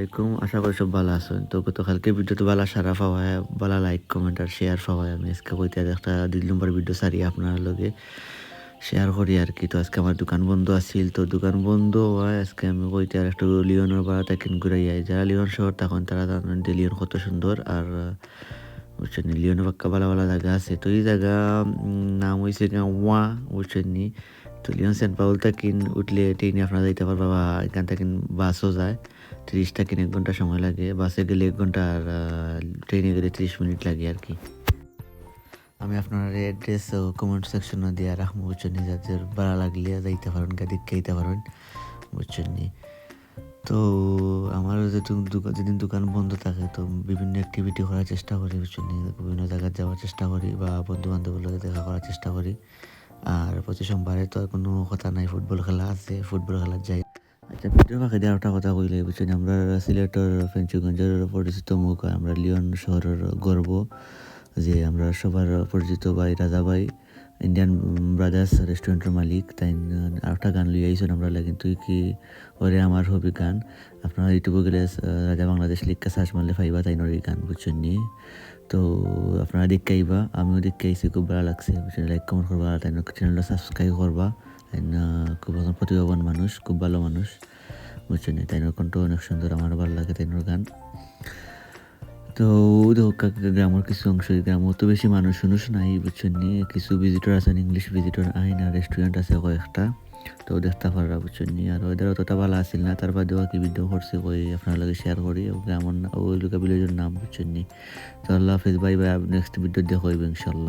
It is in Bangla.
আলাইকুম, আশা করি সব ভালো আছেন। তো গতকালকে ভিডিওতে ভালো সারা পাওয়া, ভালো লাইক কমেন্ট আর শেয়ার পাওয়া। আমি আজকে কইতে একটা ২ নম্বর ভিডিও সারি আপনার লগে শেয়ার করি আর কি। তো আজকে আমার দোকান বন্ধ আছিল, তো দোকান বন্ধ হয় আজকে আমি কইতে আর একটু লিওনের বাড়া থাকেন ঘুরাই আই। যারা লিওন শহর তখন তারা জানেন যে লিওন কত সুন্দর আর বুঝছেন লিওনে পাক্কা ভালো ভালো জায়গা আছে। তো এই জায়গা নাম হয়েছে ওয়া বুঝছেন নি। তো লিওন সেন্ট পাউল থাকেন উঠলে ট্রেনে আপনারা যাইতে পারবা বা এখান থেকে বাসও যায়। ৩০ থেকে ১ ঘন্টা সময় লাগে, বাসে গেলে ১ ঘন্টা আর ট্রেনে গেলে ৩০ মিনিট লাগে আর কি। আমি আপনার অ্যাড্রেস ও কমেন্ট সেকশনে দিয়ে রাখবো বুঝছেন নি, যাদের ভালো লাগলে যাইতে পারেন গাড়ি খাইতে পারেন বুঝছেন নি। তো আমার যেদিন দোকান বন্ধ থাকে তো বিভিন্ন অ্যাক্টিভিটি করার চেষ্টা করি বুঝছেন নি, বিভিন্ন জায়গায় যাওয়ার চেষ্টা করি বা বন্ধু বান্ধবের লগে দেখা করার চেষ্টা করি। আর প্রতি সোমবারে তো আর কোনো কথা নাই, ফুটবল খেলা আছে, ফুটবল খেলার যাই। আচ্ছা, ভিডিওর ফাঁকে দিয়ে আরেকটা কথা কইলে বুঝছেন, আমরা সিলেটের ফেঞ্চুগঞ্জের পরিচিত মুখ, আমরা লিওন শহরের গর্ব, যে আমরা সবার পরিচিত ভাই রাজা ভাই ইন্ডিয়ান ব্রাদার্স রেস্টুরেন্টের মালিক। তাই আরেকটা গান লইয়া আইসুন আমরা লাগেন তুই কি ওরে আমার হবি গান। আপনারা ইউটিউবে গেলে রাজা বাংলাদেশ লিখকে সার্চ মারলে পাইবা তাই এই গান বুঝছেন নি। তো আপনারা দেখতে আইবা, আমিও দেখতে আইসি, খুব ভালো লাগছে বুঝছেন। লাইক কমেন্ট করবা, তাই চ্যানেলটা সাবস্ক্রাইব করবা। তাই খুব এখন প্রতিভাবান মানুষ, খুব ভালো মানুষ বুঝছেন। তাই কণ্ঠ অনেক সুন্দর, আমার ভালো লাগে তাই গান। তো গ্রামের কিছু অংশ, গ্রামও তো বেশি মানুষ নাই বুঝছেন নি, কিছু ভিজিটর আছেন, ইংলিশ ভিজিটর আইন আর রেস্টুরেন্ট আছে কয়েকটা, তো দেখতে পারা বুঝছেন নি। আর ওদের অতটা ভালো আসিল না, তার বাদেও কি ভিডিও করছে কই আপনার লগে শেয়ার করি গ্রামের ওই লোকা ভিলেজের নাম বুঝছেন নি। তো আল্লাহ হাফিজ, বাই বাই, নেক্সট ভিডিও দেখা হইবে ইনশাল্লাহ।